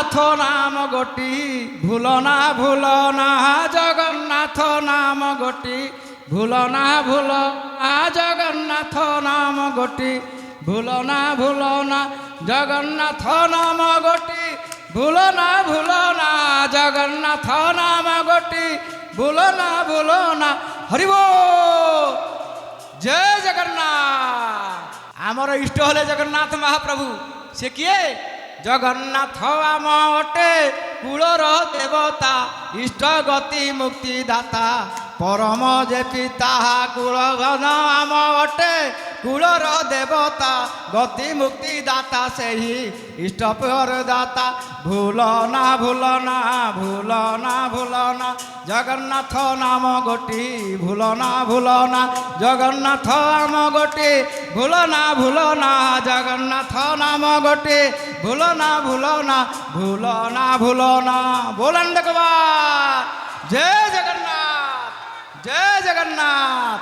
জগন্নাথ নাম গোটি ভুল না জগন্নাথ নাম গোটি ভুল না জগন্নাথ নাম গোটি ভুল না জগন্নাথ নাম গোটি ভুল না জগন্নাথ নাম গোটি ভুল না হরি बोल जय जगन्नाथ। आमर इष्ट हले जगन्नाथ महाप्रभु से किए जगन्नाथ आम अटे कूलर देवता इष्ट गति मुक्ति दाता परम जे पिता कूलधन आम अटे कूलर देवता गति मुक्ति दाता से ही इष्ट पर दाता भूल ना जगन्नाथ नाम गोटी भूल ना जगन्नाथ नाम गोटी भूल ना जगन्नाथ नाम गोटी भूल ना बोलन जय जगन्नाथ जय जगन्नाथ।